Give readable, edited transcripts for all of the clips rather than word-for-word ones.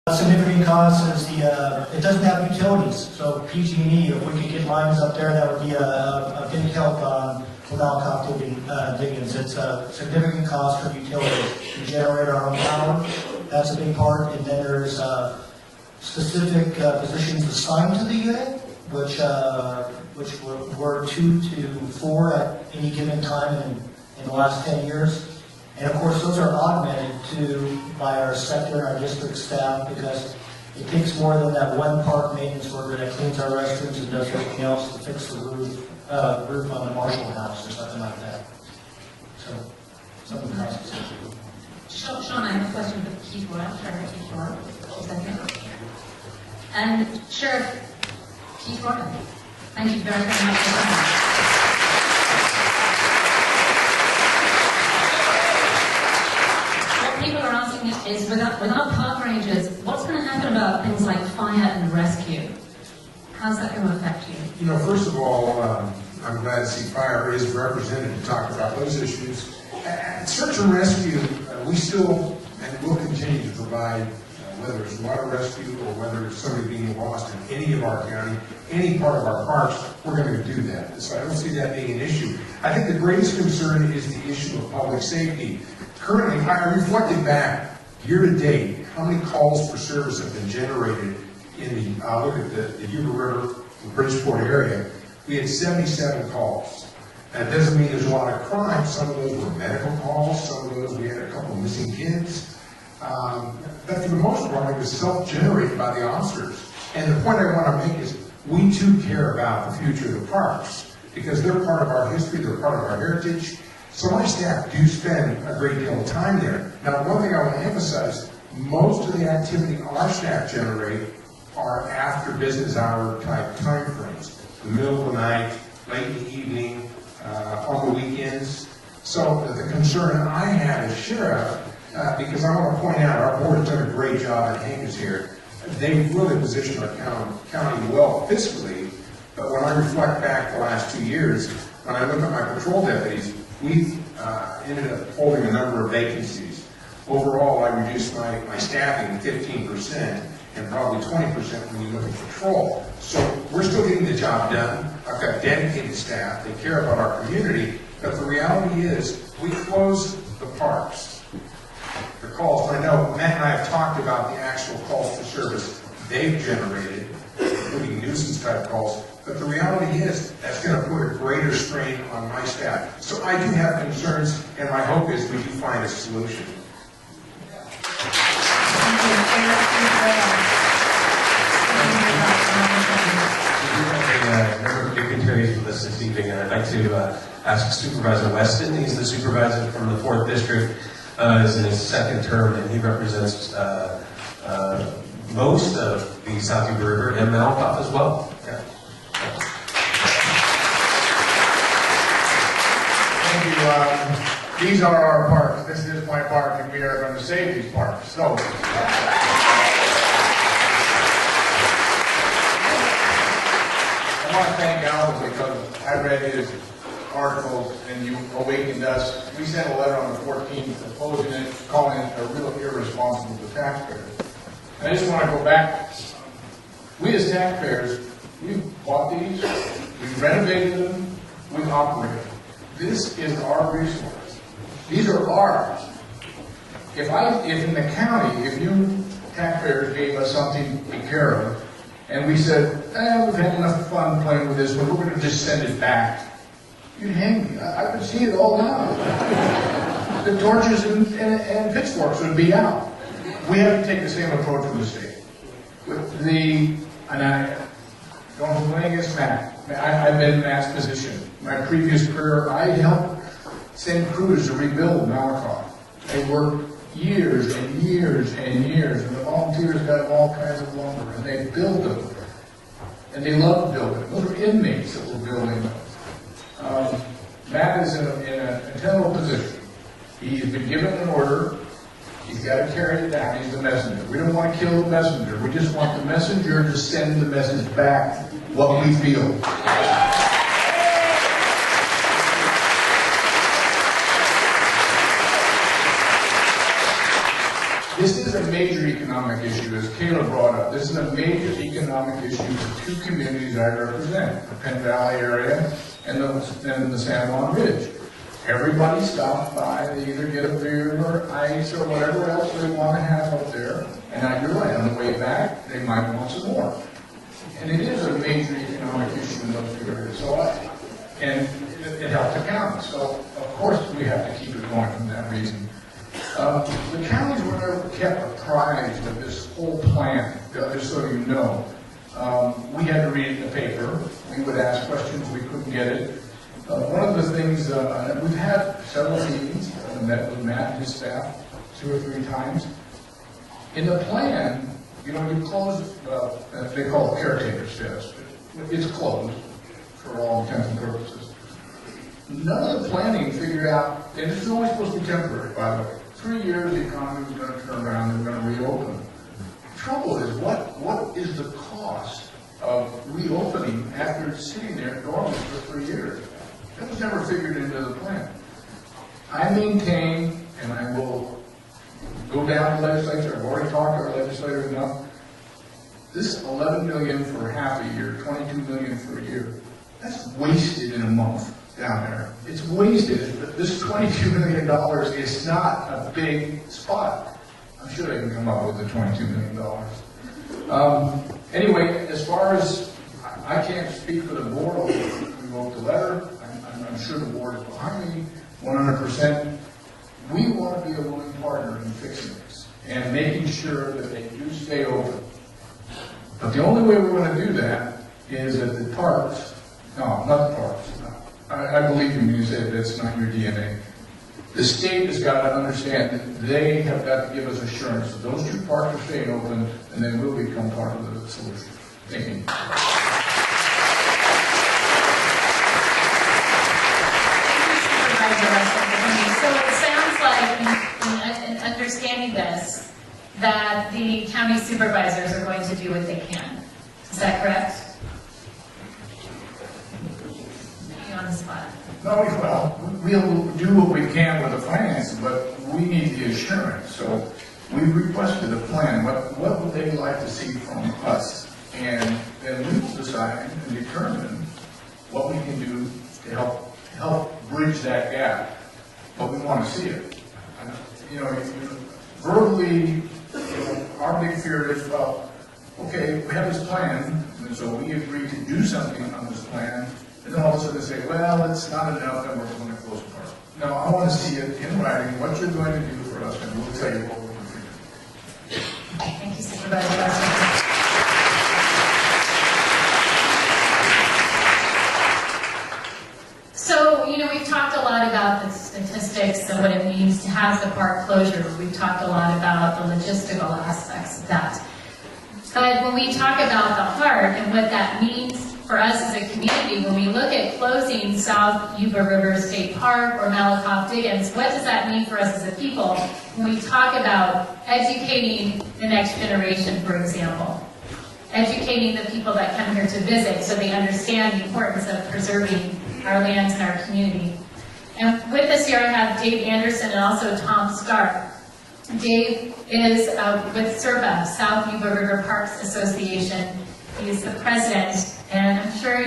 Significant cost is it doesn't have utilities, so PG&E, if we could get lines up there, that would be a big help without cost diggings. It's a significant cost for utilities. We generate our own power, that's a big part, and then there's specific positions assigned to the unit, which were 2 to 4 at any given time in the last 10 years. And of course, those are augmented by our sector and our district staff, because it takes more than that one park maintenance worker that cleans our restrooms and does everything else to fix the roof on the Marshall House or something like that. So, some of the costs. Sean, I have a question for Keith Royal, Sheriff Keith Royal. Second. And Sheriff Keith Royal, thank you very, very much for coming. People are asking is, without park rangers, what's going to happen about things like fire and rescue? How's that going to affect you? You know, first of all, I'm glad to see fire is represented to talk about those issues. At search and rescue, we still and will continue to provide, whether it's water rescue or whether it's somebody being lost in any of our county, any part of our parks, we're going to do that. So I don't see that being an issue. I think the greatest concern is the issue of public safety. Currently, I reflected back year to date, how many calls for service have been generated in look at the Yuba River, the Bridgeport area. We had 77 calls. That doesn't mean there's a lot of crime. Some of those were medical calls. Some of those, we had a couple of missing kids. But for the most part, it was self-generated by the officers. And the point I want to make is, we too care about the future of the parks, because they're part of our history, they're part of our heritage. So my staff do spend a great deal of time there. Now, one thing I want to emphasize, most of the activity our staff generate are after business hour type time frames. The middle of the night, late in the evening, on the weekends. So the concern I have as sheriff, because I want to point out our board has done a great job, and Hank is here. They've really positioned our county well fiscally, but when I reflect back the last 2 years, when I look at my patrol deputies, we've ended up holding a number of vacancies. Overall, I reduced my staffing 15%, and probably 20% when you look at patrol. So we're still getting the job done. I've got dedicated staff. They care about our community. But the reality is, we close the parks. The calls, I know Matt and I have talked about the actual calls for service they've generated, including nuisance type calls. But the reality is, that's going to put a greater strain on my staff. So I do have concerns, and my hope is we do find a solution. Number of dignitaries with us this evening, and I'd like to ask Supervisor Weston. He's the supervisor from the 4th District, is in his 2nd term, and he represents most of the South Yuba River and Malakoff as well. Yeah. Thank you. These are our parks. This is my park, and we are going to save these parks. So. I want to thank Alan because I read his articles and you awakened us. We sent a letter on the 14th opposing it, calling it a real irresponsible to taxpayers. And I just want to go back. We as taxpayers, we bought these, we renovated them, we operate them. This is our resource. These are ours. If in the county, if you taxpayers gave us something to take care of, and we said, we've had enough fun playing with this, but we're going to just send it back, you'd hang me. I could see it all now. The torches and pitchforks would be out. We have to take the same approach with the state. And I don't hold anything against Matt. I've been in Matt's position. My previous career, I helped send crews to rebuild Malakoff. They worked years and years and years, and the volunteers got all kinds of lumber, and they built them. And they loved building them. Those were inmates that were building them. Matt is in a tenable position. He's been given an order. He's got to carry it down. He's the messenger. We don't want to kill the messenger. We just want the messenger to send the message back, what we feel. This is a major economic issue, as Kayla brought up. This is a major economic issue for two communities I represent, the Penn Valley area and the San Juan Ridge. Everybody stops by, they either get a beer or ice or whatever else they want to have up there, and now you're right, on the way back, they might want some more. And it is a major economic issue in those two areas, and it helps the county, so of course we have to keep it going for that reason. The counties were never kept apprised of this whole plan, just so you know. We had to read it in the paper, we would ask questions, we couldn't get it. One of the things, we've had several meetings, met with Matt and his staff 2 or 3 times. In the plan, you close, they call it caretaker status. It's closed for all intents and purposes. None of the planning figured out, and it's always supposed to be temporary, by the way. 3 years, the economy was going to turn around and we're going to reopen. The trouble is, what is the cost of reopening after it's sitting there dormant for 3 years? That was never figured into the plan. I maintain, and I will go down to the legislature, I've already talked to our legislators enough, this $11 million for half a year, $22 million for a year, that's wasted in a month down there. It's wasted. This $22 million is not a big spot. I'm sure they can come up with the $22 million. Anyway, as far as, I can't speak for the board, we wrote the letter, I'm sure the board is behind me 100%. We want to be a willing partner in fixing this and making sure that they do stay open. But the only way we're going to do that is at the parks, no, not the parks. I believe you when you say that's not your DNA. The state has got to understand that they have got to give us assurance that those 2 parks are staying open and they will become part of the solution. Thank you. So it sounds like, in understanding this, that the county supervisors are going to do what they can. Is that correct? On the spot. No, well, we'll do what we can with the finances, but we need the assurance. So we've requested a plan. What would they like to see from us? And then we will decide and determine what we can do to help bridge that gap. But we want to see it. Verbally, our big fear is, well, okay, we have this plan, and so we agree to do something on this plan. And then all of a sudden they say, well, it's not enough, and we're going to close the park. No, I want to see it in writing, what you're going to do for us, and we'll tell you what we're going to do. Thank you, Supervisor Weston. So, we've talked a lot about the statistics and what it means to have the park closure. We've talked a lot about the logistical aspects of that. But when we talk about the heart and what that means for us as a community, when we look at closing South Yuba River State Park or Malakoff Diggins, what does that mean for us as a people when we talk about educating the next generation, for example? Educating the people that come here to visit so they understand the importance of preserving our lands and our community. And with us here I have Dave Anderson and also Tom Stark. Dave is with SERPA, South Yuba River Parks Association. He's the president, and I'm sure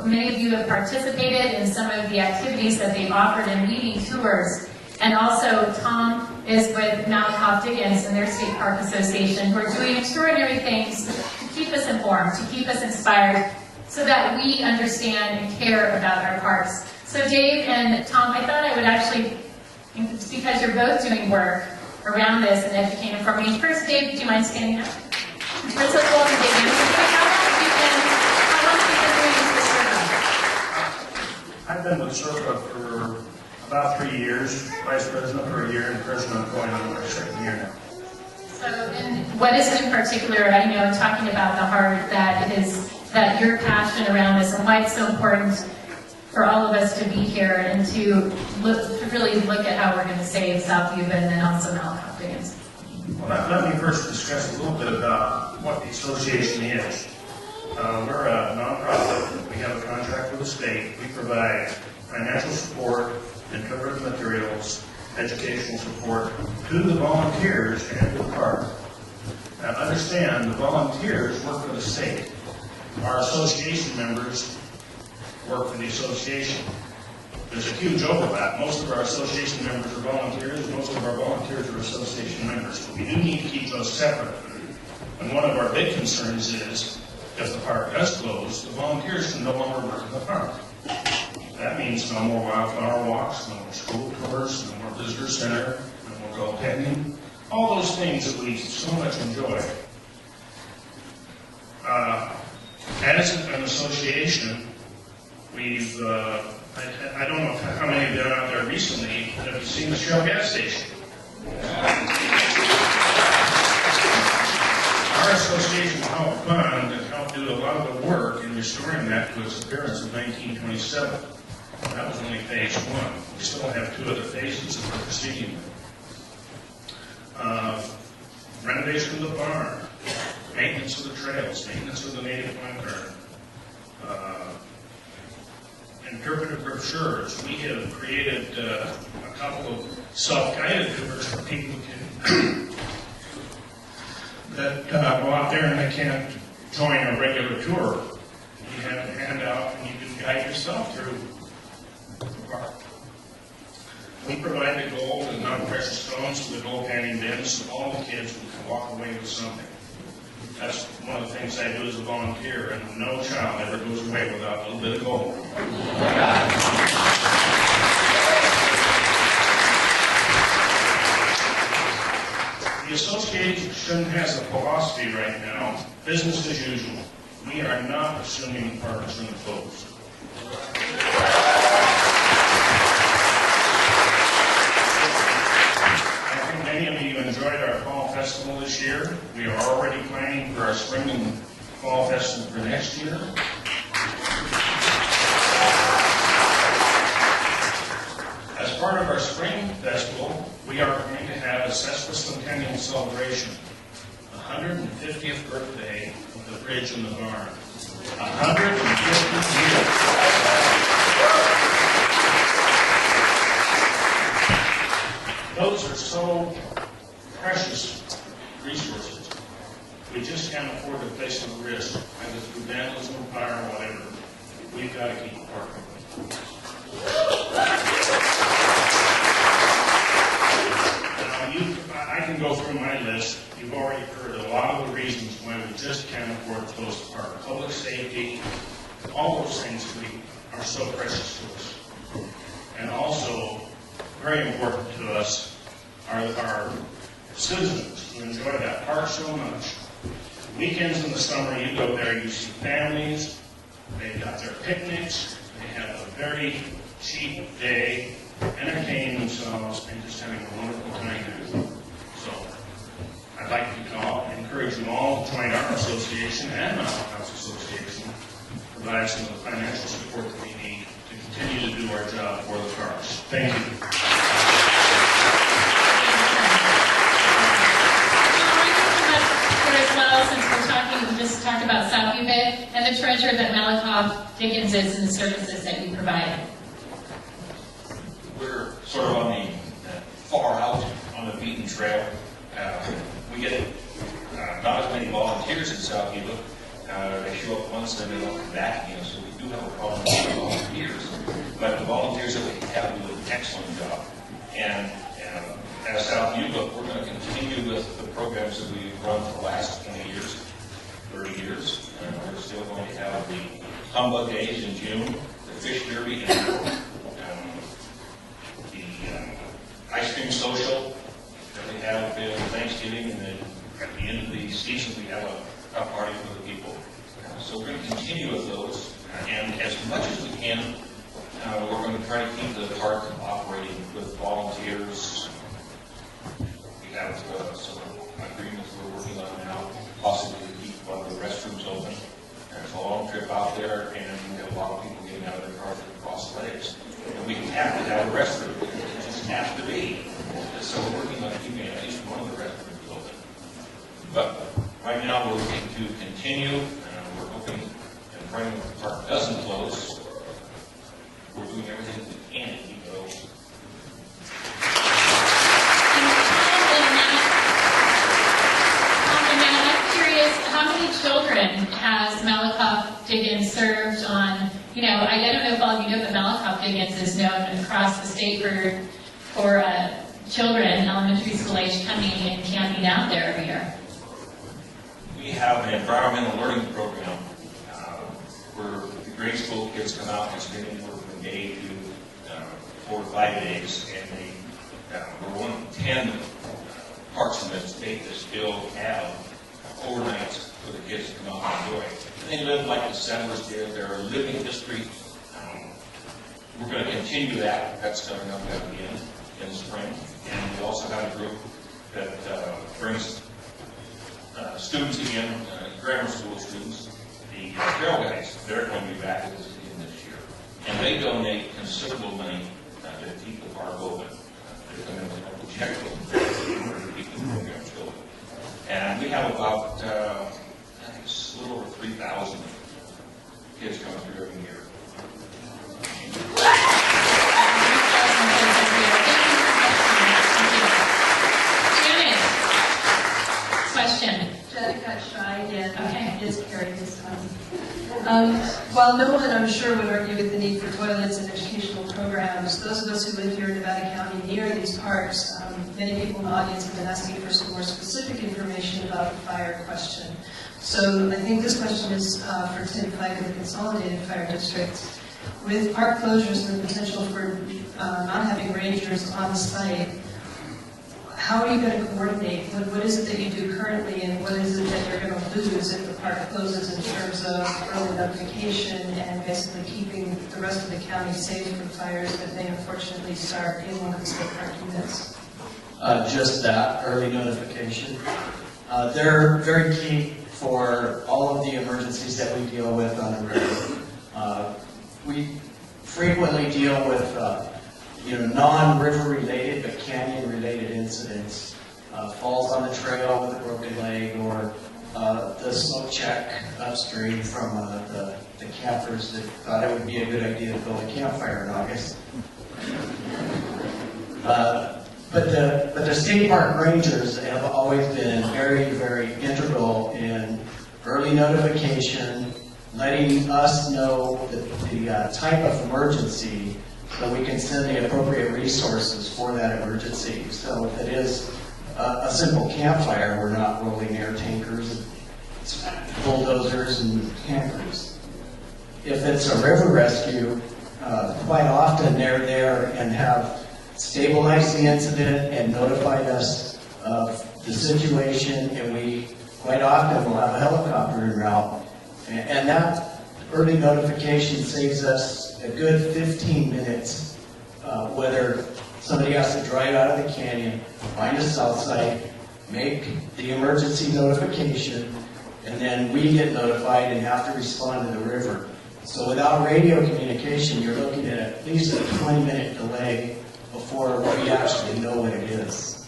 many of you have participated in some of the activities that they've offered in leading tours. And also Tom is with Malakoff Diggins and their State Park Association, who are doing extraordinary things to keep us informed, to keep us inspired, so that we understand and care about our parks. So Dave and Tom, I thought I would actually, because you're both doing work around this and educating for me. First, Dave, do you mind standing up? Let's welcome Dave Anderson. How long have you been doing this for SERPA? I've been with SERPA for about 3 years, vice president for a year, and president going on our 2nd year now. So, and what is it in particular, I know, talking about the heart, that your passion around this and why it's so important for all of us to be here and to really look at how we're going to save South Yuba and then also Malakoff Diggins? Well, let me first discuss a little bit about what the association is. We're a nonprofit. We have a contract with the state. We provide financial support, interpretive materials, educational support to the volunteers and to the park. Now, understand, the volunteers work for the state. Our association members work for the association. There's a huge overlap. Most of our association members are volunteers, most of our volunteers are association members. But we do need to keep those separate. And one of our big concerns is, if the park does close, the volunteers can no longer work in the park. That means no more wildflower walks, no more school tours, no more visitor center, no more goat pegging, all those things that we so much enjoy. As an association, we've, I don't know how many have been out there recently, have you seen the Shell gas station? Our association helped fund and helped do a lot of the work in restoring that to its appearance in 1927. That was only phase one. We still have two other phases that we're proceeding with. Renovation of the barn, maintenance of the trails, maintenance of the native plant garden, interpretive brochures. We have created a couple of self-guided tours for people that go out there and they can't join a regular tour. You have a handout and you can guide yourself through the park. We provide the gold and non-precious stones to the gold panning bins so all the kids can walk away with something. That's one of the things I do as a volunteer, and no child ever goes away without a little bit of gold. The association has a philosophy right now, business as usual. We are not assuming the park is going to close. I think many of you enjoyed our fall festival this year. We are already planning for our spring and fall festival for next year. As part of our spring festival, we are going to have a sesquicentennial celebration, the 150th birthday of the bridge in the barn. 150 years. Those are so precious resources. We just can't afford to place them at risk, either through vandalism, fire, or whatever. We've got to keep the park open. I can go through my list. You've already heard a lot of the reasons why we just can't afford to close the park. Public safety, all those things are so precious to us. And also, very important to us are our citizens who enjoy that park so much. Weekends in the summer, you go there, you see families, they've got their picnics, they have a very cheap day, entertaining themselves, and just having a wonderful time there. So, I'd like to encourage you all to join our association and Mountain House Association, provide some of the financial support that we need to continue to do our job for the parks. Thank you. As well, since we just talked about Southview Bay and the treasure that Malakoff Dickens is and the services that you provide. We're sort of on the far out on the beaten trail. We get not as many volunteers in Southview. They show up once and then they don't come back again, so we do have a problem with volunteers. But the volunteers that we have do an excellent job. And as Southview, we're going to continue with the programs that we've run for the last 20 years, 30 years. We're still going to have the Humbug Days in June, the Fish Derby in April, the ice cream social that we have in Thanksgiving, and then at the end of the season we have a party for the people. So we're going to continue with those, and as much as we can, we're going to try to keep the park operating with volunteers. We have some agreements we're working on now, possibly to keep one of the restrooms open. There's a long trip out there, and we have a lot of people getting out of their cars to cross lakes. And we have to have a restroom. It just has to be. So we're working on keeping at least one of the restrooms open. But right now, we're looking to continue, and we're hoping and praying that the park doesn't close. We're doing everything we can to keep it open. children has Malakoff Diggins served on, you know, I don't know if all of you know, but Malakoff Diggins is known across the state for children, elementary school age, coming and camping out there every year. We have an environmental learning program where the grade school kids come out and spend anywhere from a day to 4 to 5 days, and we're one of 10 parks in the state that still have overnights for the kids to come out and enjoy. And they live like the settlers did. They're a living history. We're going to continue that. That's coming up again in the spring. And we also have a group that brings students again, grammar school students, the trail guides. They're going to be back with us again this year. And they donate considerable money to keep the park open. They come in with a checkbook in order to keep the program still open. And we have about, I think it's a little over 3,000 kids coming through every year. Janet, question. Janet got shy again. Okay. Is Carrie this time. While no one, I'm sure, would argue with the need for toilets and educational programs, those of us who live here in Nevada County near these parks, many people in the audience have been asking for some more specific information about the fire question. So I think this question is for Tim Fike of the Consolidated Fire District. With park closures and the potential for not having rangers on site, how are you going to coordinate? What is it that you do currently, and what is it that you're going to lose if the park closes in terms of early notification and basically keeping the rest of the county safe from fires that may unfortunately start in one of the state park units? Just that, early notification. They're very key for all of the emergencies that we deal with on a river. We frequently deal with non-river related but canyon related incidents. Falls on the trail with a broken leg, or the smoke check upstream from the campers that thought it would be a good idea to build a campfire in August. But the state park rangers have always been very, very integral in early notification, letting us know the type of emergency so we can send the appropriate resources for that emergency. So if it is a simple campfire, we're not rolling air tankers, bulldozers, and campers. If it's a river rescue, quite often they're there and have stabilized the incident and notified us of the situation, and we quite often will have a helicopter en route. And that early notification saves us a good 15 minutes, whether somebody has to drive out of the canyon, find a south site, make the emergency notification, and then we get notified and have to respond to the river. So without radio communication, you're looking at least a 20-minute delay before we actually know what it is.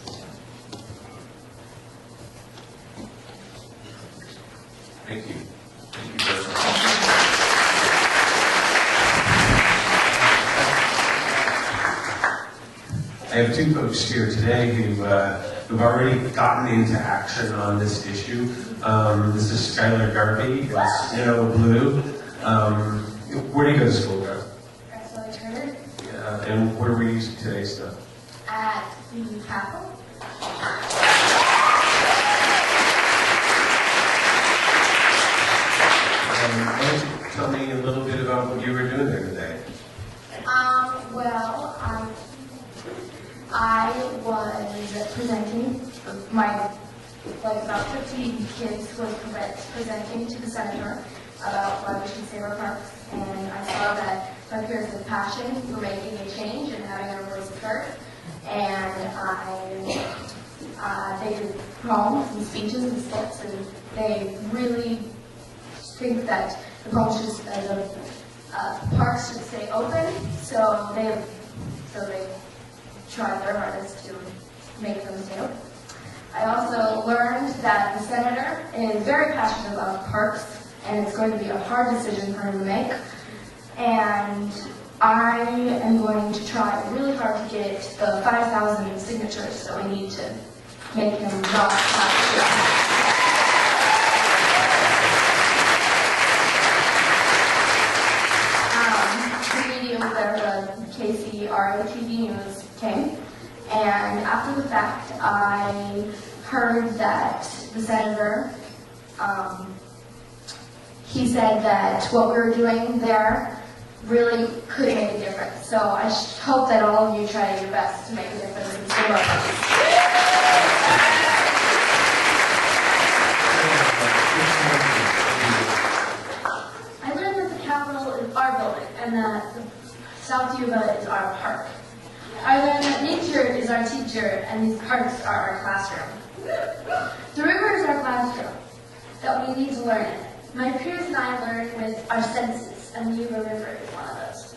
Thank you. Thank you very much. I have two folks here today who've already gotten into action on this issue. This is Skylar Garvey and Snow Blue. Where do you go to school, Garvey? Axel Turner Yeah, and where were you today, Snow? at the Capitol. Why don't you tell me a little bit about what you were doing there today? Well, I was presenting about 15 kids was presenting to the senator about why we should save our parks, and I saw that my peers had passion for making a change and having our voice heard, and they did poems and speeches and skits, and they really think that the parks should stay open, so they tried their hardest to make them stay open. I also learned that the senator is very passionate about parks, and it's going to be a hard decision for him to make. And I am going to try really hard to get the 5,000 signatures that we need to make him not have to. senator, he said that what we were doing there really could make a difference. So I hope that all of you try your best to make a difference in some of us. I learned that the Capitol is our building and that the South Yuba is our park. I learned that nature is our teacher and these parks are our classroom. The river is our classroom, that we need to learn it. My peers and I learned with our senses, and the Yuba River is one of those.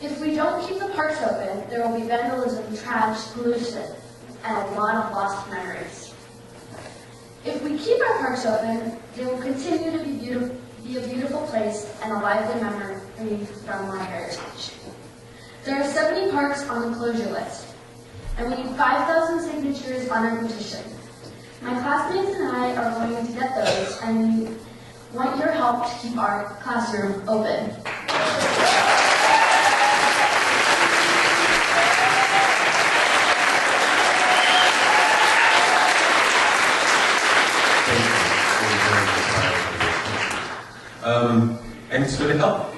If we don't keep the parks open, there will be vandalism, trash, pollution, and a lot of lost memories. If we keep our parks open, they will continue to be a beautiful place and a lively memory from our heritage. There are 70 parks on the closure list, and we need 5,000 signatures on our petition. My classmates and I are going to get those, and we want your help to keep our classroom open. And so to help,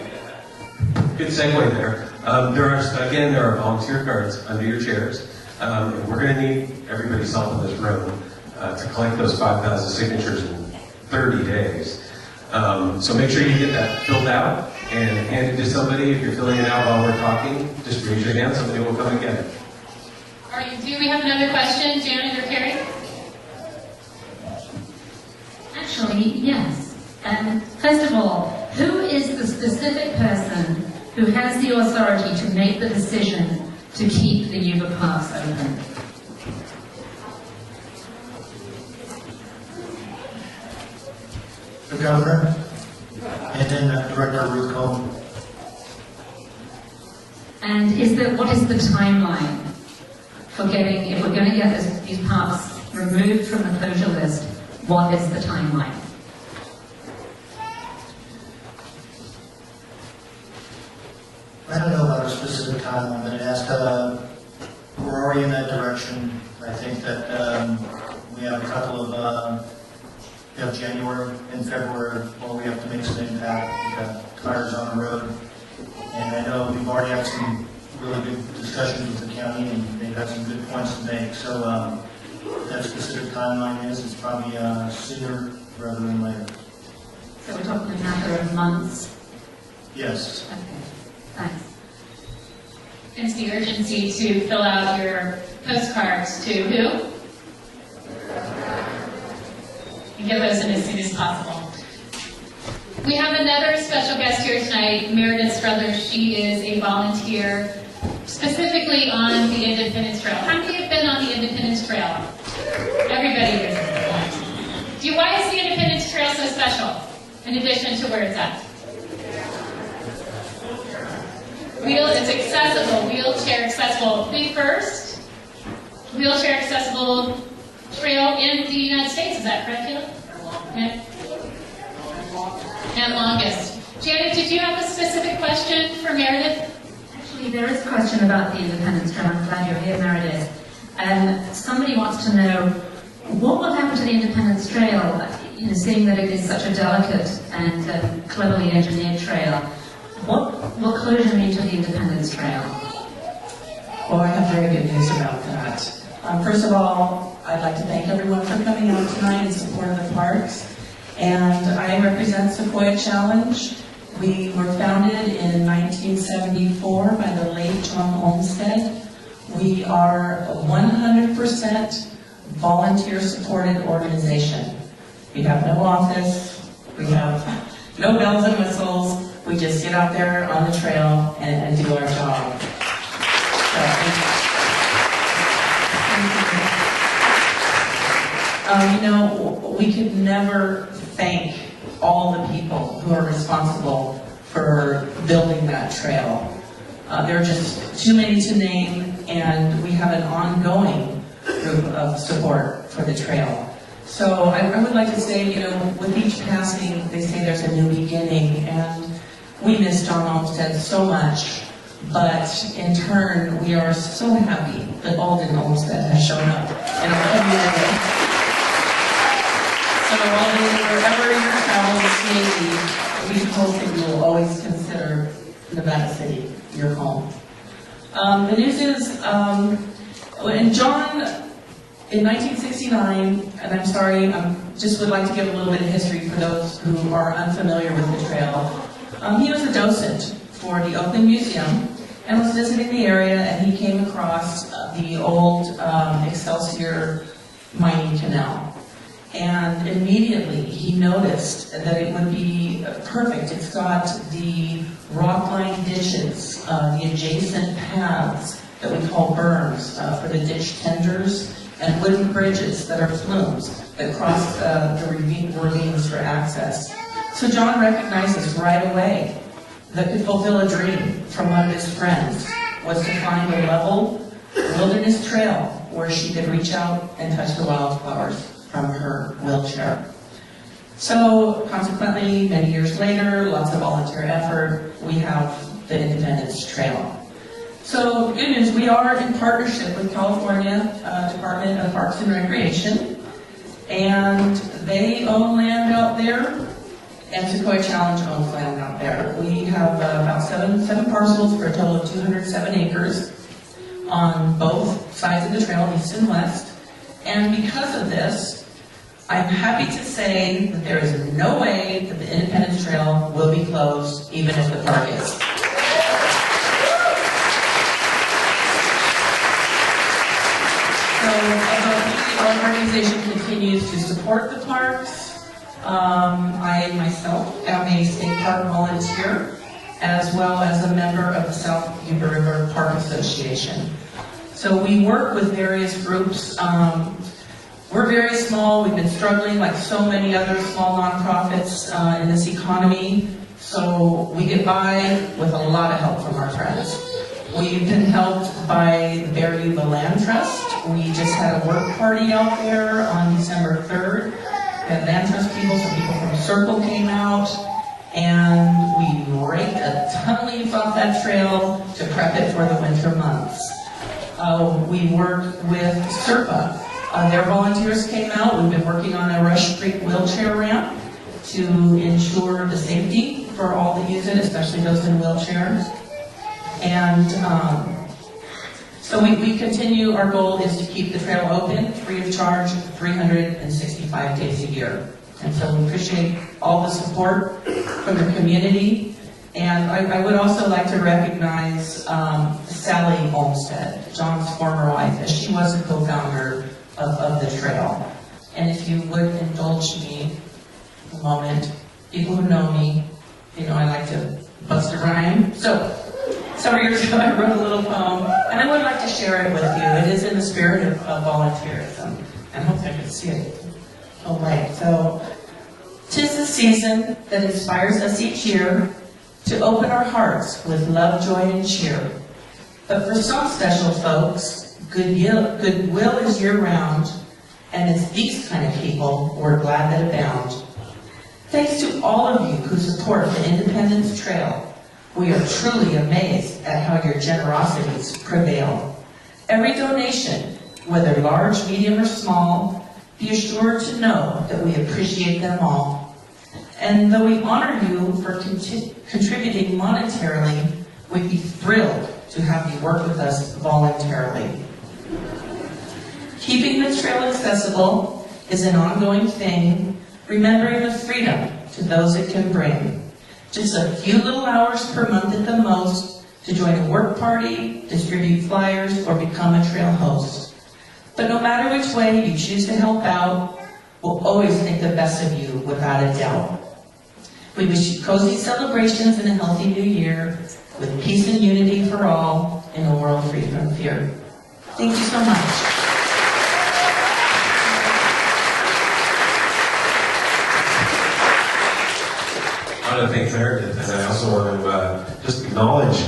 good segue there. There are volunteer guards under your chairs. And we're going to need everybody's help in this room to collect those 5,000 signatures in 30 days. So make sure you get that filled out and hand it to somebody. If you're filling it out while we're talking, just raise your hand. Somebody will come and get it. All right, do we have another question, Janet or Carrie? Actually, yes. First of all, who is the specific person who has the authority to make the decision to keep the Yuba Parks open? The governor, and then Director Ruth Cohen. And what is the timeline for getting, if we're going to get these parks removed from the closure list, what is the timeline? I don't know about a specific timeline, but it has to, we're already in that direction. I think that we have a couple of, we have January and February where we have to make some impact. We've got tires on the road. And I know we've already had some really good discussions with the county and they've got some good points to make. So that specific timeline is probably sooner rather than later. So we're talking a matter of months? Yes. Okay, thanks. Hence the urgency to fill out your postcards to who? And get those in as soon as possible. We have another special guest here tonight, Meredith Struthers. She is a volunteer specifically on the Independence Trail. How many have been on the Independence Trail? Everybody is. Why is the Independence Trail so special, in addition to where it's at? It's accessible, wheelchair accessible. The first wheelchair accessible trail in the United States, is that correct, Caleb? Okay. And longest. Janet, did you have a specific question for Meredith? Actually, there is a question about the Independence Trail. I'm glad you're here, Meredith. Somebody wants to know, what will happen to the Independence Trail, seeing that it is such a delicate and cleverly engineered trail? What will closure mean to the Independence Trail? Well, I have very good news about that. First of all, I'd like to thank everyone for coming out tonight in support of the parks. And I represent Sequoia Challenge. We were founded in 1974 by the late John Olmsted. We are a 100% volunteer-supported organization. We have no office. We have no bells and whistles. We just get out there on the trail and do our job. So, we could never thank all the people who are responsible for building that trail. There are just too many to name, and we have an ongoing group of support for the trail. So I would like to say, with each passing, they say there's a new beginning, and we miss John Olmsted so much, but in turn, we are so happy that Alden Olmsted has shown up in our community. wherever your travels may be, we hope that you will always consider Nevada City your home. The news is, and John, in 1969, and I'm sorry, I just would like to give a little bit of history for those who are unfamiliar with the trail. He was a docent for the Oakland Museum and was visiting the area, and he came across the old Excelsior mining canal. And immediately he noticed that it would be perfect. It's got the rock-lined ditches, the adjacent paths that we call berms for the ditch tenders, and wooden bridges that are flumes that cross the ravines for access. So John recognized this right away. That could fulfill a dream from one of his friends was to find a level wilderness trail where she could reach out and touch the wildflowers from her wheelchair. So consequently, many years later, lots of volunteer effort, we have the Independence Trail. So the good news, we are in partnership with California Department of Parks and Recreation, and they own land out there, and Sequoia Challenge owns land out there. We have about seven parcels for a total of 207 acres on both sides of the trail, east and west. And because of this, I'm happy to say that there is no way that the Independence Trail will be closed, even if the park is. So, although our organization continues to support the parks, I myself am a state park volunteer, as well as a member of the South Yuba River Park Association. So we work with various groups. We're very small. We've been struggling like so many other small nonprofits in this economy. So we get by with a lot of help from our friends. We've been helped by the Bear Yuba Land Trust. We just had a work party out there on December 3rd. We had Land Trust people, some people from Circle came out, and we raked a ton of leaves off that trail to prep it for the winter months. We work with SERPA. Their volunteers came out. We've been working on a Rush Street wheelchair ramp to ensure the safety for all that use it, especially those in wheelchairs. And so we continue, our goal is to keep the trail open, free of charge, 365 days a year. And so we appreciate all the support from the community. And I would also like to recognize Sally Olmsted, John's former wife, as she was a co-founder of the trail. And if you would indulge me a moment, people who know me, you know I like to bust a rhyme. So, several years ago I wrote a little poem, and I would like to share it with you. It is in the spirit of volunteerism, and hopefully I can see it. Oh, right. So, 'tis the season that inspires us each year to open our hearts with love, joy, and cheer. But for some special folks, goodwill is year-round, and it's these kind of people we're glad that abound. Thanks to all of you who support the Independence Trail, we are truly amazed at how your generosities prevail. Every donation, whether large, medium, or small, be assured to know that we appreciate them all. And though we honor you for contributing monetarily, we'd be thrilled to have you work with us voluntarily. Keeping the trail accessible is an ongoing thing, remembering the freedom to those it can bring. Just a few little hours per month at the most to join a work party, distribute flyers, or become a trail host. But no matter which way you choose to help out, we'll always think the best of you without a doubt. We wish you cozy celebrations and a healthy new year with peace and unity for all in a world free from fear. Thank you so much. I want to thank Meredith, and I also want to just acknowledge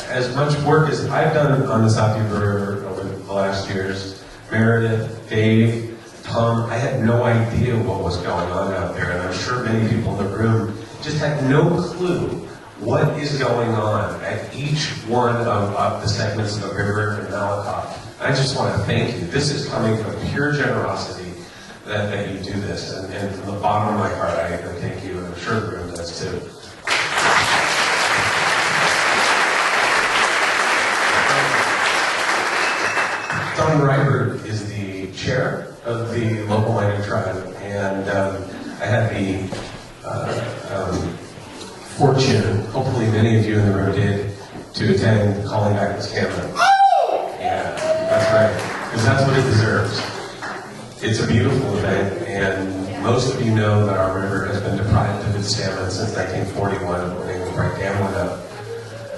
as much work as I've done on the South Yuba River over the last years. Meredith, Dave, Tom, I had no idea what was going on out there, and I'm sure many people in the room just had no clue what is going on at each one of the segments of the river in Malakoff. I just want to thank you. This is coming from pure generosity. that you do this. And from the bottom of my heart, I thank you, and I'm sure the room does too. Don Reibert is the chair of the local mining tribe, and I had the fortune, hopefully many of you in the room did, to attend Calling Back Miss Cameron. Yeah, that's right, because that's what it deserves. It's a beautiful event, and most of you know that our river has been deprived of its salmon since 1941, when the Bright Dam went up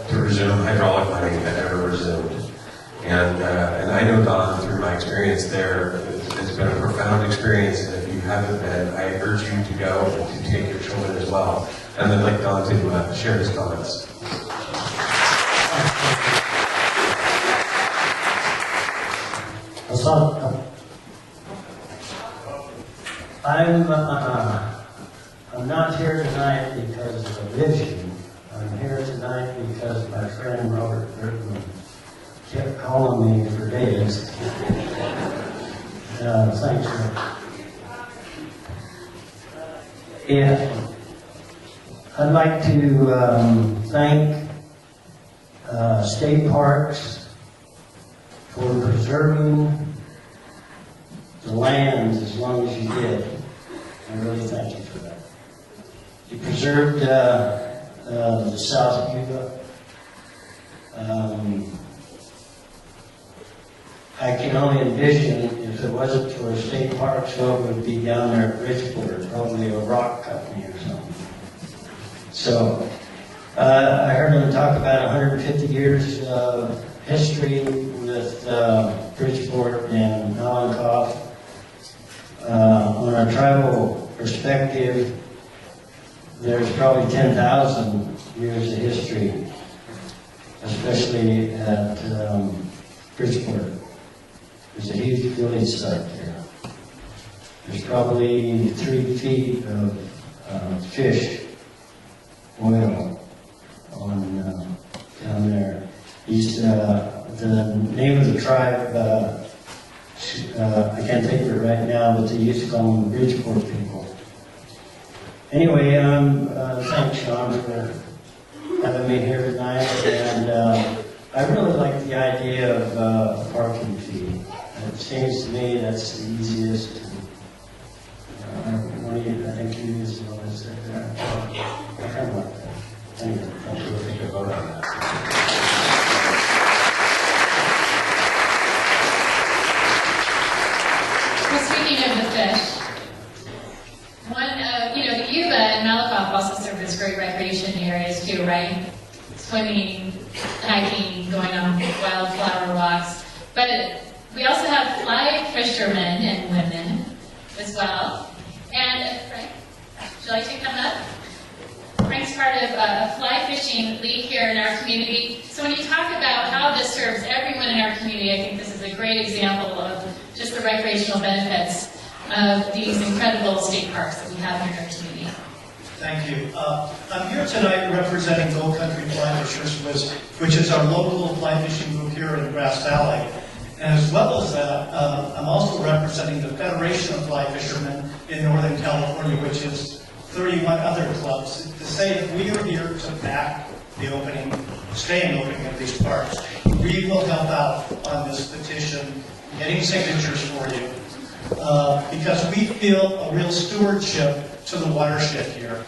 to resume hydraulic mining that never resumed. And I know, Don, through my experience there, it's been a profound experience, and if you haven't been, I urge you to go and to take your children as well. And I'd like Don to share his comments. I'm not here tonight because of a vision. I'm here tonight because my friend Robert Burton kept calling me for days. Thanks, Rick. Yeah, I'd like to thank State Parks for preserving the land as long as you did. I really thank you for that. You preserved the South Yuba. I can only envision if it wasn't for State Parks, what would be down there at Bridgeport, probably a rock company or something. So, I heard him talk about 150 years of history with Bridgeport and Melancoff. On a tribal perspective, there's probably 10,000 years of history, especially at Bridgeport. There's a huge village site there. There's probably 3 feet of fish oil on down there. The name of the tribe, I can't think of it right now, but they used to call them the Bridgeport people. Anyway, thanks, Sean, for having me here tonight, and I really like the idea of a parking fee. It seems to me that's the easiest. I think you use the one that said that. I kind of like that. Anyway, thank you. Take a vote on that. Well, speaking of the fish, the Yuba and Malakoff also serve as great recreation areas too, right? Swimming, hiking, going on wildflower walks. But we also have fly fishermen and women as well. And Frank, would you like to come up? Frank's part of a fly fishing league here in our community. So when you talk about how this serves everyone in our community, I think this is a great example of just the recreational benefits of these incredible state parks that we have here in our community. Thank you. I'm here tonight representing Gold Country Fly Fishers, which is our local fly fishing group here in Grass Valley. And as well as that, I'm also representing the Federation of Fly Fishermen in Northern California, which is 31 other clubs. To say we are here to back the staying opening of these parks. We will help out on this petition, getting signatures for you, because we feel a real stewardship to the watershed here.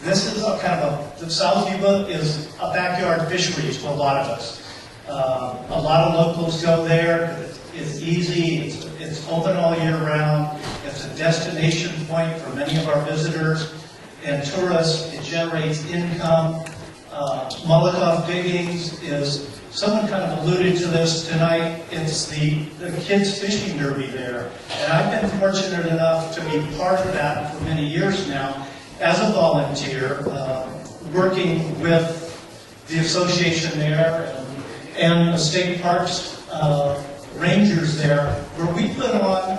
This is the South Yuba is a backyard fishery to a lot of us. A lot of locals go there. It's easy. It's open all year round. It's a destination point for many of our visitors and tourists. It generates income. Malakoff Diggings is, someone kind of alluded to this tonight, it's the kids fishing derby there. And I've been fortunate enough to be part of that for many years now as a volunteer, working with the association there and the state parks rangers there, where we put on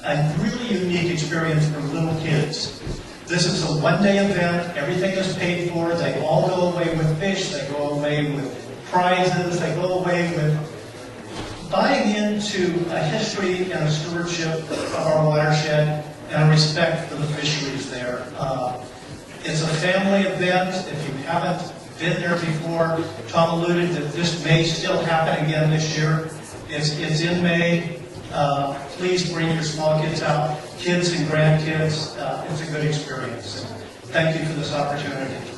a really unique experience for little kids. This is a one-day event. Everything is paid for. They all go away with fish. They go away with prizes. They go away with buying into a history and a stewardship of our watershed and a respect for the fisheries there. It's a family event. If you haven't been there before, Tom alluded that this may still happen again this year. It's in May. Please bring your small kids out, kids and grandkids. It's a good experience. Thank you for this opportunity.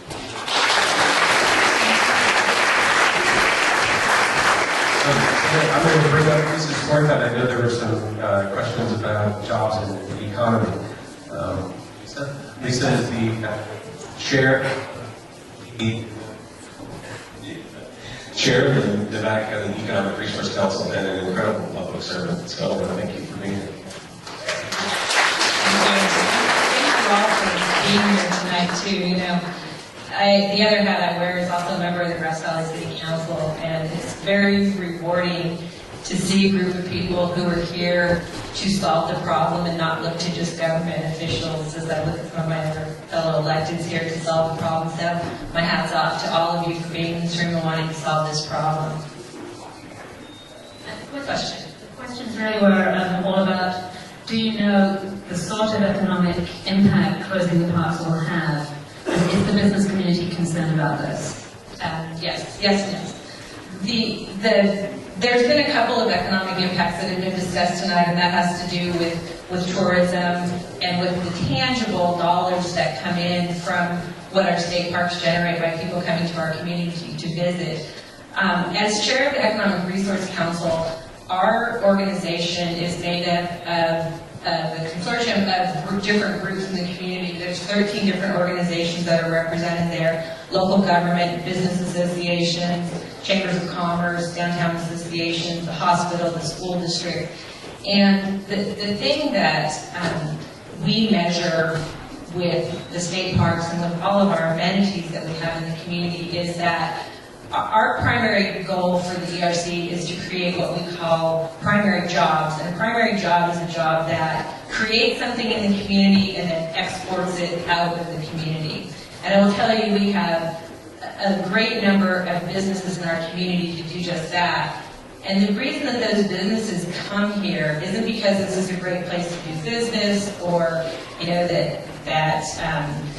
I'm going to bring up Lisa's point that I know there were some questions about jobs and the economy. Lisa is the chair of the Nevada County Economic Resource Council and an incredible public servant. So thank you for being here. Thank you all for being here tonight too. You know, the other hat I wear is also a member of the Grass Valley City Council, and it's very rewarding to see a group of people who are here to solve the problem and not look to just government officials, as I look at some of my other fellow electeds here to solve the problem. So my hat's off to all of you for being in this room and wanting to solve this problem. Question. The questions really were all about, do you know the sort of economic impact closing the parks will have? And is the business community concerned about this? Yes, and yes. There's been a couple of economic impacts that have been discussed tonight, and that has to do with tourism and with the tangible dollars that come in from what our state parks generate by people coming to our community to visit. As chair of the Economic Resource Council, our organization is made up of the consortium of different groups in the community. There's 13 different organizations that are represented there: local government, business associations, chambers of commerce, downtown associations, the hospital, the school district. And the thing that we measure with the state parks and with all of our amenities that we have in the community is that our primary goal for the ERC is to create what we call primary jobs. And a primary job is a job that creates something in the community and then exports it out of the community. And I will tell you, we have a great number of businesses in our community to do just that. And the reason that those businesses come here isn't because this is a great place to do business or, you know, that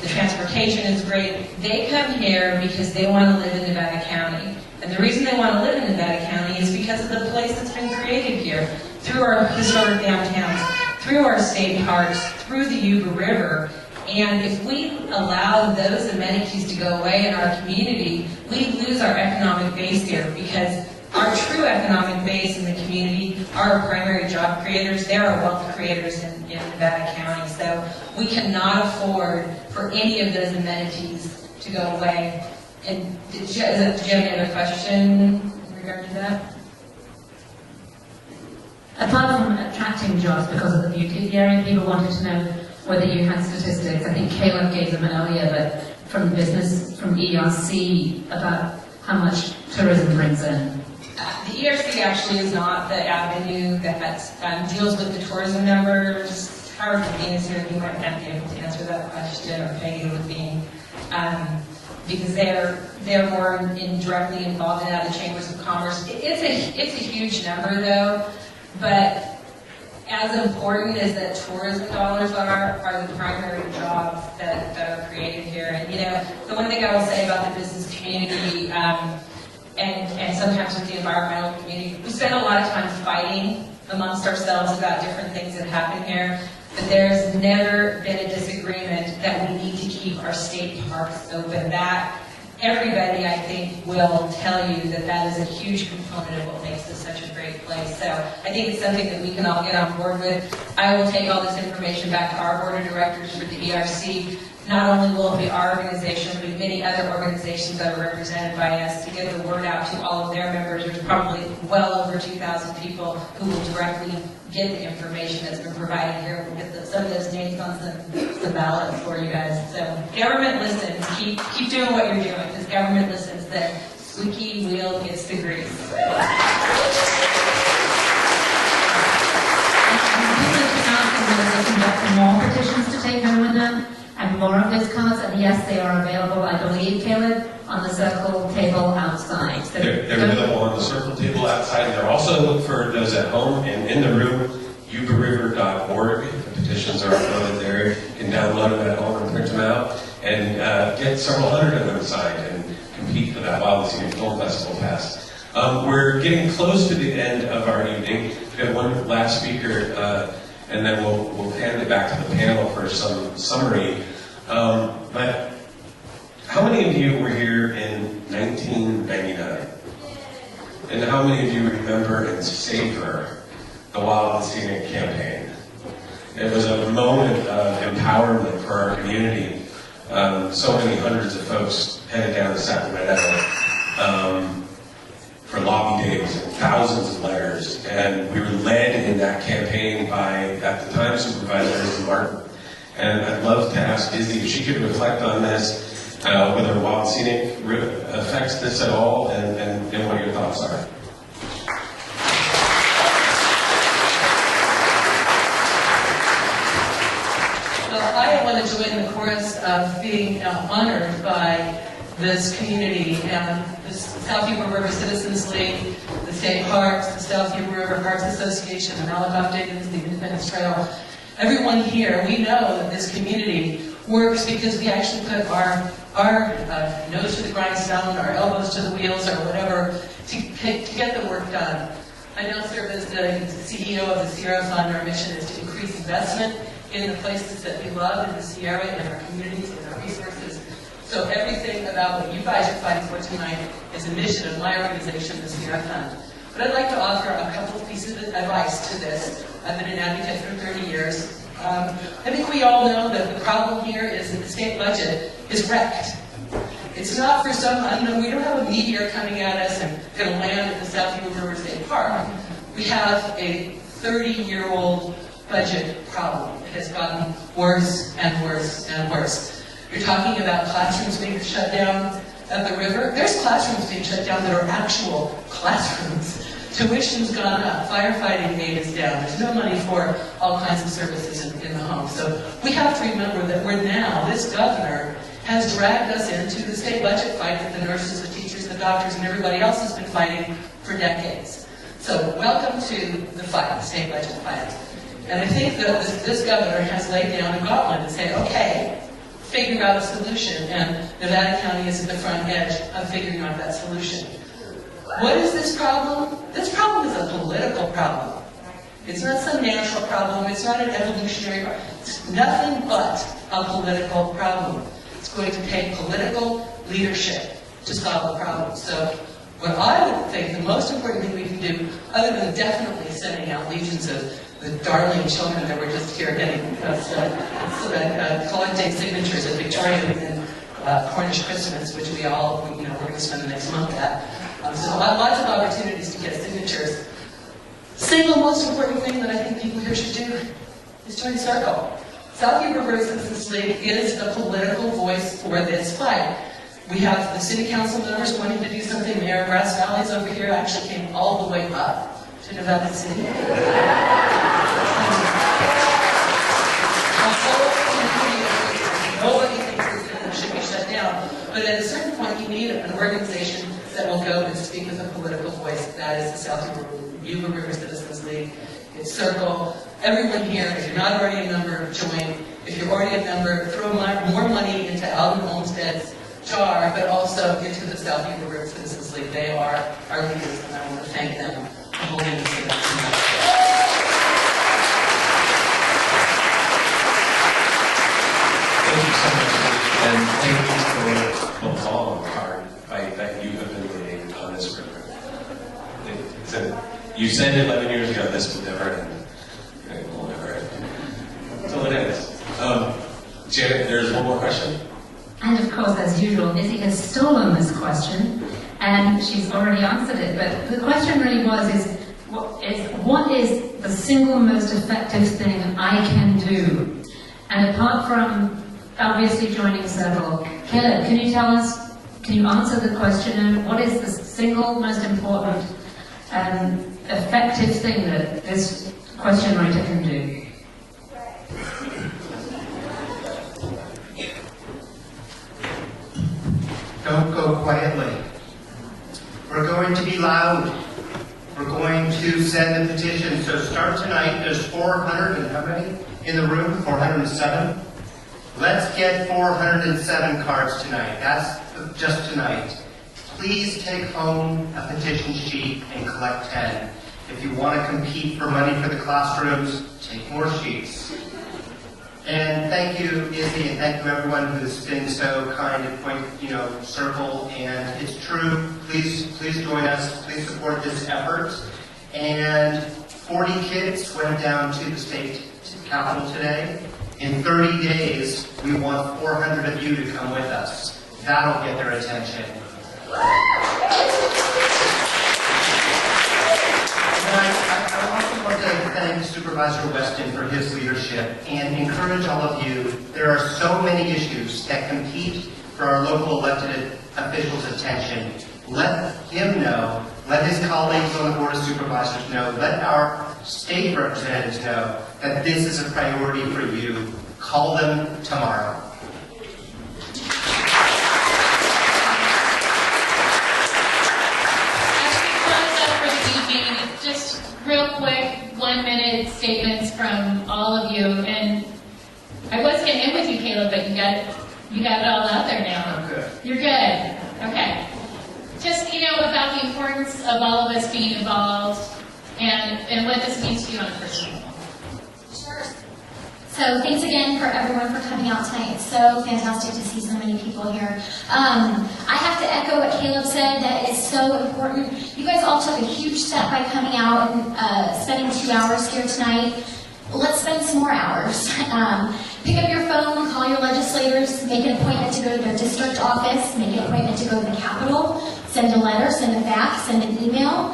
the transportation is great. They come here because they want to live in Nevada County. And the reason they want to live in Nevada County is because of the place that's been created here, through our historic downtowns, through our state parks, through the Yuba River. And if we allow those amenities to go away in our community, we lose our economic base here, because our true economic base in the community are our primary job creators. They're our wealth creators in Nevada County. So we cannot afford for any of those amenities to go away. And did you have any other question in regard to that? Apart from attracting jobs because of the beauty of the area, people wanted to know whether you had statistics. I think Caleb gave them earlier, but from business, from ERC, about how much tourism brings in. The ERC actually is not the avenue that deals with the tourism numbers. Howard Levine is here, he might not be able to answer that question, or Peggy Levine, because they're more directly involved in that, the chambers of commerce. It's a huge number though, but as important as that tourism dollars are the primary jobs that are created here. And you know, the one thing I will say about the business community, and sometimes with the environmental community, we spend a lot of time fighting amongst ourselves about different things that happen here, but there's never been a disagreement that we need to keep our state parks open. That everybody, I think, will tell you that is a huge component of what makes this such a great place. So I think it's something that we can all get on board with. I will take all this information back to our board of directors for the ERC. Not only will it be our organization, but many other organizations that are represented by us to get the word out to all of their members. There's probably well over 2,000 people who will directly get the information that's been provided here. We'll get some of those names on some ballots for you guys. So government listens. Keep doing what you're doing, because government listens. The squeaky wheel gets the grease. People have been asking whether they can get more petitions to take home with them, and more of those cards, and yes, they are available, I believe, Caleb, on the circle table outside. So They're available on the circle table outside. They're also, for those at home and in the room, yubayriver.org. The petitions are uploaded there. You can download them at home and print them out and get several hundred of them signed and compete for that Wild and Scenic Film Festival pass. We're getting close to the end of our evening. We have one last speaker, and then we'll hand it back to the panel for some summary. But how many of you were here in 1999? And how many of you remember and savor the Wild and Scenic campaign? It was a moment of empowerment for our community. So many hundreds of folks headed down to Sacramento for lobby days and thousands of letters. And we were led in that campaign by, at the time, Supervisor Izzy Martin. And I'd love to ask Izzy if she could reflect on this, whether Wild Scenic affects this at all, and what your thoughts are. Well, I want to join the chorus of being honored by this community and the South Yuba River Citizens League, the state parks, the South Yuba River Parks Association, the Malakoff Diggins, the Independence Trail. Everyone here, we know that this community works because we actually put our nose to the grindstone, our elbows to the wheels, or whatever, to get the work done. I now serve as the CEO of the Sierra Fund. Our mission is to increase investment in the places that we love in the Sierra, in our communities, in our resources. So everything about what you guys are fighting for tonight is a mission of my organization, the Sierra Fund. But I'd like to offer a couple of pieces of advice to this. I've been an advocate for 30 years. I think we all know that the problem here is that the state budget is wrecked. It's not for some unknown, we don't have a meteor coming at us and going to land at the South Yuba River State Park. We have a 30-year-old budget problem. It has gotten worse and worse and worse. You're talking about classrooms being shut down at the river. There's classrooms being shut down that are actual classrooms. Tuition's gone up, firefighting aid is down, there's no money for all kinds of services in the home. So we have to remember that this governor has dragged us into the state budget fight that the nurses, the teachers, the doctors, and everybody else has been fighting for decades. So welcome to the fight, the state budget fight. And I think that this governor has laid down a gauntlet and said, okay, figure out a solution, and Nevada County is at the front edge of figuring out that solution. What is this problem? This problem is a political problem. It's not some natural problem. It's not an evolutionary problem. It's nothing but a political problem. It's going to take political leadership to solve the problem. So what I would think the most important thing we can do, other than definitely sending out legions of the darling children that were just here getting collecting signatures at Victoria and Cornish Christmas, which we're going to spend the next month at. So lots of opportunities to get signatures. Single most important thing that I think people here should do is join Circle. South Yuba River Citizens League is a political voice for this fight. We have the city council members wanting to do something. Mayor Grass Valley's over here, actually came all the way up to Nevada City. Nobody thinks it should be shut down, but at a certain point you need an organization that will go and speak with a political voice. That is the South Yuba River Citizens League. It's Circle. Everyone here, if you're not already a member, join. If you're already a member, throw more money into Alvin Olmstead's jar, but also into the South Yuba River Citizens League. They are our leaders, and I want to thank them for holding this event tonight. Thank you so much, and thank you for the long, hard fight that you have been leading on this river. You said 11 years ago this would never end. It will never end. Until it ends. Janet, there's one more question. And of course, as usual, Izzy has stolen this question, and she's already answered it. But the question really was, what is the single most effective thing I can do? And apart from obviously joining Circle, Caleb, can you tell us, can you answer the question, what is the single most important effective thing that this question writer can do? go quietly. We're going to be loud. We're going to send the petition. So start tonight. There's 400 and how many in the room? 407. Let's get 407 cards tonight. That's just tonight. Please take home a petition sheet and collect 10. If you want to compete for money for the classrooms, take more sheets. And thank you, Izzy, and thank you everyone who's been so kind to point, circle. And it's true. Please join us. Please support this effort. And 40 kids went down to the state capitol today. In 30 days, we want 400 of you to come with us. That'll get their attention. I also want to thank Supervisor Weston for his leadership and encourage all of you. There are so many issues that compete for our local elected officials' attention. Let him know, let his colleagues on the Board of Supervisors know, let our state representatives know that this is a priority for you. Call them tomorrow. Just real quick, 1 minute statements from all of you. And I was getting in with you, Caleb, but you got it all out there now. I'm good. You're good. Okay. Just, about the importance of all of us being involved and what this means to you on a personal level. Sure. So thanks again for everyone for coming out tonight. It's so fantastic to see so many people here. I have to echo what Caleb said, that it's so important. You guys all took a huge step by coming out and spending 2 hours here tonight. Let's spend some more hours. Pick up your phone, call your legislators, make an appointment to go to their district office, make an appointment to go to the Capitol, send a letter, send a fax, send an email.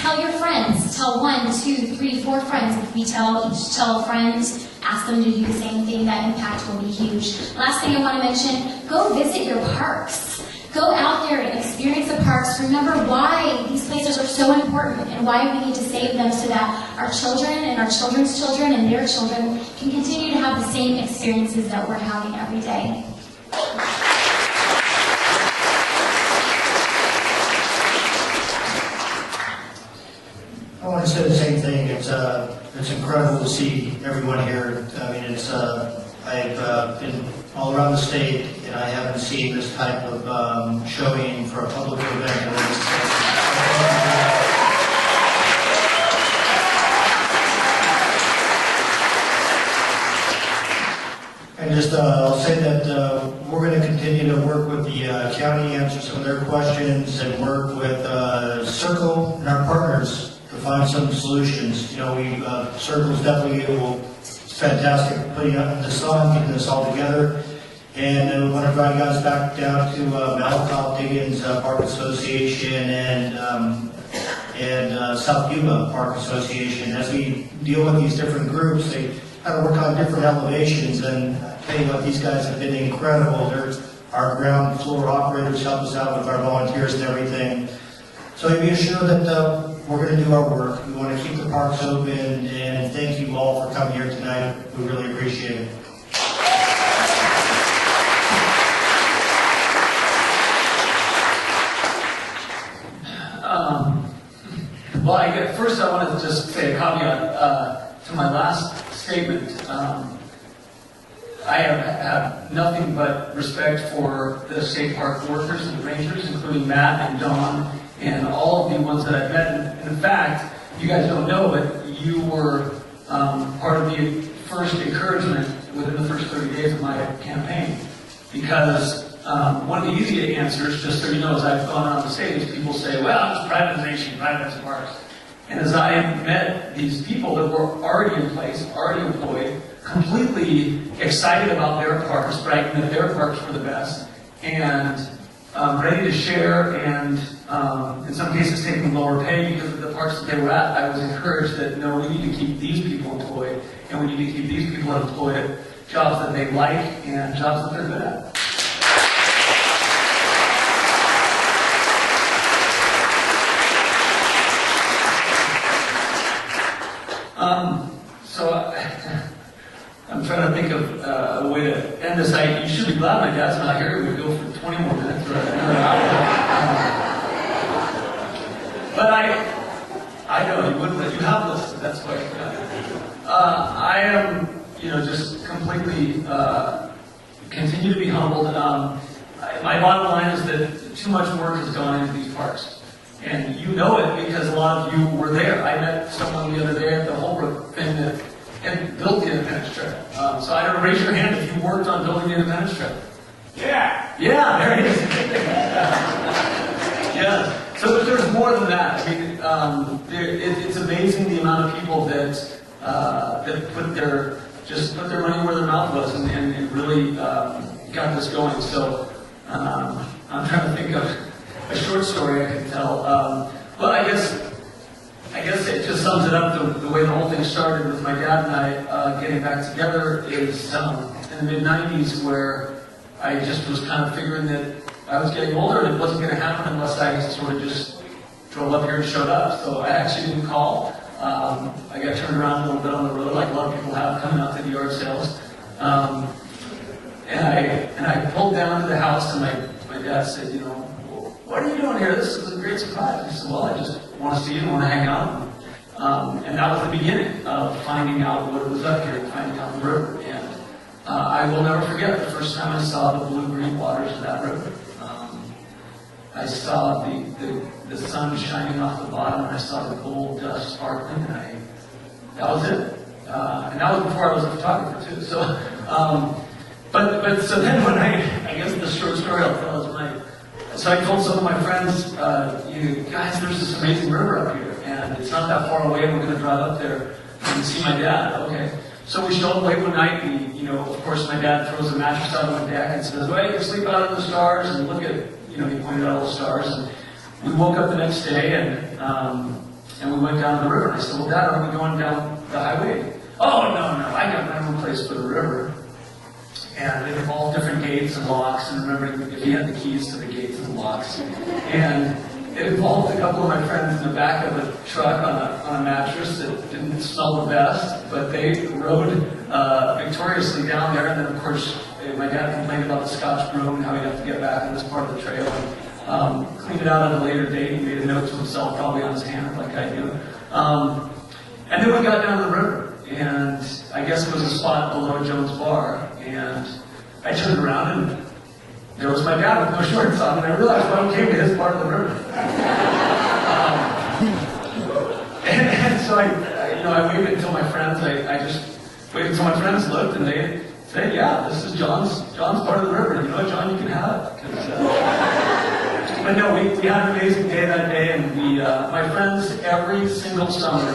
Tell your friends. Tell 1, 2, 3, 4 friends. If we each tell a friend, ask them to do the same thing. That impact will be huge. Last thing I want to mention, go visit your parks. Go out there and experience the parks. Remember why these places are so important and why we need to save them so that our children and our children's children and their children can continue to have the same experiences that we're having every day. I want to say the same thing. It's incredible to see everyone here. I mean, I've been all around the state, and I haven't seen this type of showing for a public event. And just, I'll say that we're going to continue to work with the county, answer some of their questions, and work with Circle and our partners to find some solutions. Circle's definitely it's fantastic putting up the sun, getting this all together. And we want to drive you guys back down to Malakoff Diggins Park Association and South Cuba Park Association. As we deal with these different groups, they kind of work on different elevations. And I tell you what, these guys have been incredible. They're our ground floor operators help us out with our volunteers and everything. So be assured that we're going to do our work. We want to keep the parks open, and thank you all for coming here tonight. We really appreciate it. Well, first I want to just say a caveat to my last statement. I have nothing but respect for the state park workers and rangers, including Matt and Dawn, and all of the ones that I've met. And in fact, you guys don't know, but you were part of the first encouragement within the first 30 days of my campaign. Because one of the easy answers, just so you know, as I've gone on the stage, people say, well, it's privatization, privatize parks. And as I met these people that were already in place, already employed, completely excited about their parks, bragging that their parks were the best, and ready to share, and in some cases taking lower pay because of the parks that they were at, I was encouraged that no, we need to keep these people employed, and we need to keep these people employed at jobs that they like and jobs that they're good at. I'm trying to think of a way to end this. You should be glad my dad's not here. We'd go for 20 more minutes or another hour. But I know you wouldn't, you have listened, that's why. I am, just completely continue to be humbled. My bottom line is that too much work has gone into these parks. And you know it because a lot of you were there. I met someone the other day at the Holbrook thing that had built the Independence Trail. So I don't raise your hand if you worked on building the Independence Trail. Yeah! Yeah, there it is. Yeah. So but there's more than that. I mean, it's amazing the amount of people that put their money where their mouth was and really got this going. So I'm trying to think of a short story I could tell. Well, I guess it just sums it up the way the whole thing started with my dad and I getting back together is in the mid-90s where I just was kind of figuring that I was getting older and it wasn't going to happen unless I sort of just drove up here and showed up. So I actually didn't call. I got turned around a little bit on the road like a lot of people have coming out to the yard sales. And I pulled down to the house and my dad said, what are you doing here? This is a great surprise. I said, well, I just want to see you and want to hang out. And that was the beginning of finding out what was up here, finding out the river. And I will never forget the first time I saw the blue-green waters of that river. I saw the sun shining off the bottom, and I saw the gold dust sparkling, and that was it. And that was before I was a photographer too. So, but so then when I guess the short story I'll tell is so I told some of my friends, you guys, there's this amazing river up here, and it's not that far away, and we're going to drive up there and see my dad. Okay. So we showed up late one night, and of course my dad throws a mattress out on the deck and says, well, you can sleep out in the stars, and look at, he pointed out all the stars, and we woke up the next day, and we went down the river, and I said, well, Dad, are we going down the highway? Oh, no, I got my own place for the river. And it involved different gates and locks, and remembering if he had the keys to the gates and the locks. And it involved a couple of my friends in the back of a truck on a mattress that didn't smell the best, but they rode victoriously down there. And then, of course, my dad complained about the Scotch broom and how he'd have to get back on this part of the trail. And cleaned it out at a later date. He made a note to himself, probably on his hand, like I do. And then we got down the river, and I guess it was a spot below Jones Bar. And I turned around, and there was my dad with no shorts on, and I realized why we came to his part of the river. And so I waited until my friends, I just waited until my friends looked, and they said, yeah, this is John's part of the river. You know what, John, you can have it. But no, we had an amazing day that day, and my friends, every single summer,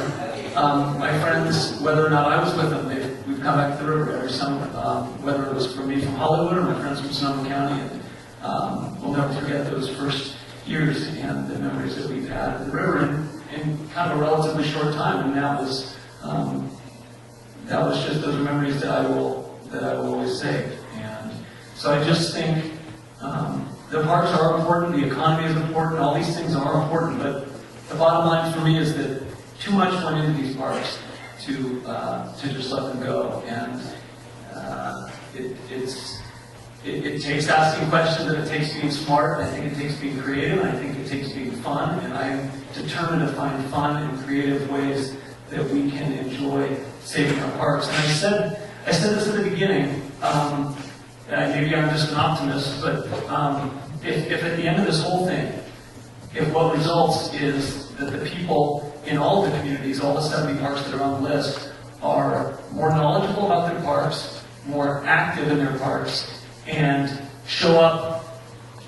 my friends, whether or not I was with them, we've come back to the river every summer, whether it was for me from Hollywood or my friends from Sonoma County. And we'll never forget those first years and the memories that we've had of the river in kind of a relatively short time. And that was just those memories that I will always save. And so I just think the parks are important, the economy is important, all these things are important, but the bottom line for me is that too much went into these parks to just let them go. And it takes asking questions, and it takes being smart, and I think it takes being creative, and I think it takes being fun, and I am determined to find fun and creative ways that we can enjoy saving our parks. And I said this at the beginning, maybe I'm just an optimist, but if at the end of this whole thing, if what results is that the people in all the communities, all the 70 parks that are on the list, are more knowledgeable about their parks, more active in their parks, and show up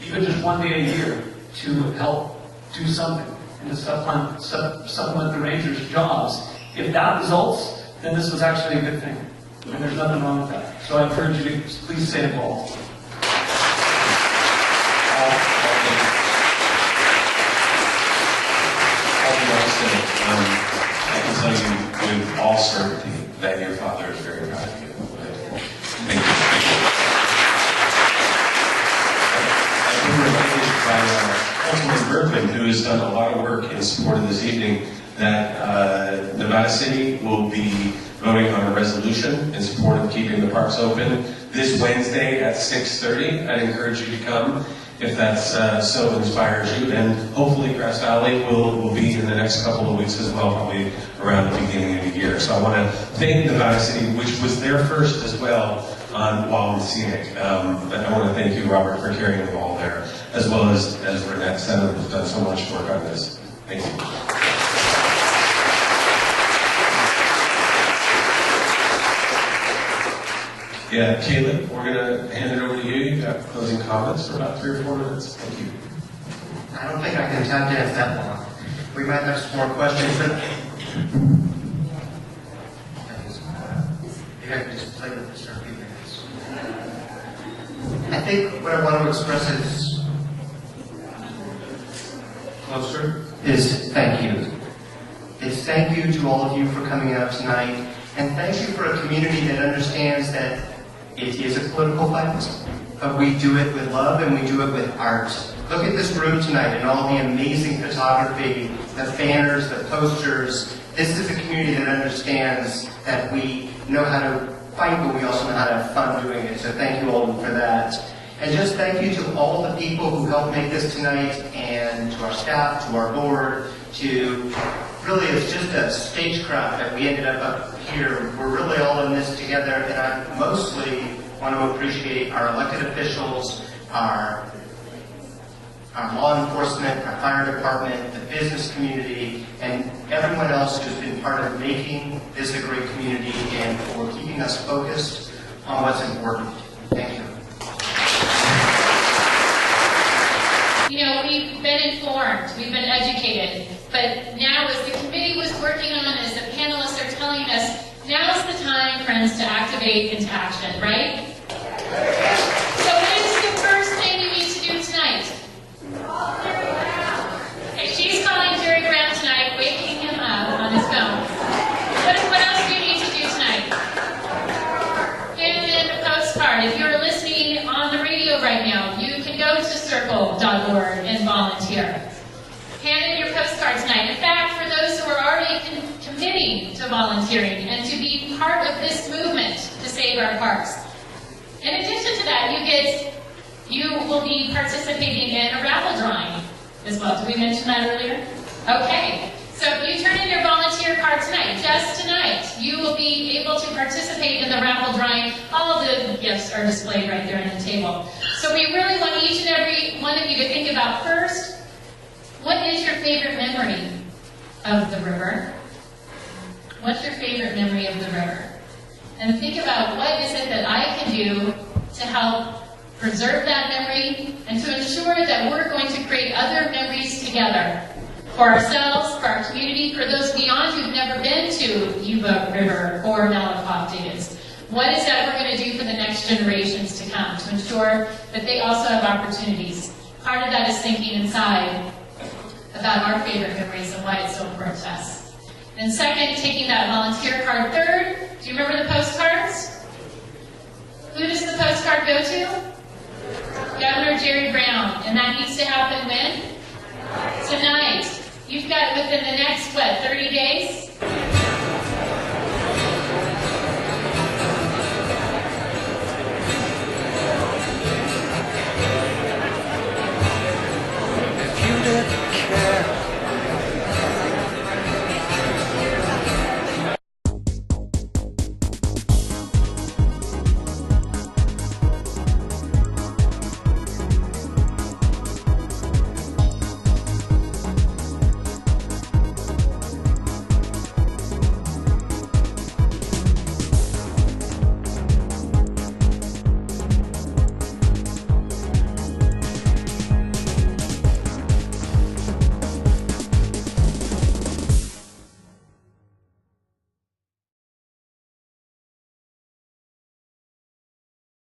even just one day a year to help do something and to supplement the rangers' jobs. If that results, then this was actually a good thing. And there's nothing wrong with that. So I encourage you to please stay involved. I can tell you with all certainty that your father is very proud of you. Thank you. I've been reminded by Councilman Bergman, who has done a lot of work in support of this evening, that Nevada City will be voting voting on a resolution in support of keeping the parks open this Wednesday at 6:30. I'd encourage you to come if that's so inspires you. And hopefully Grass Valley will be in the next couple of weeks as well, probably around the beginning of the year. So I want to thank Nevada City, which was there first as well on Wild and Scenic. But I want to thank you, Robert, for carrying the ball there, as well as Renette Senna, who's done so much work on this. Thank you. Yeah, Caleb, we're going to hand it over to you. You've got closing comments for about 3 or 4 minutes. Thank you. I don't think I can tap dance that long. We might have some more questions, but maybe I can just play with this for a few minutes. I think what I want to express is closer is thank you. It's thank you to all of you for coming out tonight, and thank you for a community that understands that it is a political fight, but we do it with love and we do it with art. Look at this room tonight and all the amazing photography, the banners, the posters. This is a community that understands that we know how to fight, but we also know how to have fun doing it. So thank you all for that. And just thank you to all the people who helped make this tonight, and to our staff, to our board, to really, it's just a stagecraft that we ended up here. We're really all in this together, and I mostly want to appreciate our elected officials, our law enforcement, our fire department, the business community, and everyone else who's been part of making this a great community and for keeping us focused on what's important. Thank you. You know, we've been informed, we've been educated, but now as the committee was working on, as the panelists are telling us, now's the time, friends, to activate into action, right? So what is the first thing you need to do tonight? Okay, she's calling Jerry Brown tonight, waking him up on his phone. What else do you need to do tonight? Hand in a postcard. If you're listening on the radio right now, you can go to circle.org and volunteer. Hand in your postcard tonight. In fact, for those who are already committing to volunteering and to be part of this movement to save our parks, in addition to that, you will be participating in a raffle drawing as well. Did we mention that earlier? Okay. So if you turn in your volunteer card tonight, just tonight, you will be able to participate in the raffle drawing. All the gifts are displayed right there on the table. So we really want each and every one of you to think about first, what is your favorite memory of the river? What's your favorite memory of the river? And think about what is it that I can do to help preserve that memory and to ensure that we're going to create other memories together for ourselves, for our community, for those beyond who've never been to Yuba River or Malakoff Diggins. What is that we're going to do for the next generations to come to ensure that they also have opportunities? Part of that is thinking inside about our favorite memories and why it's so important to us. And second, taking that volunteer card. Third, do you remember the postcards? Who does the postcard go to? Governor Jerry Brown. And that needs to happen when? Tonight. You've got within the next, 30 days?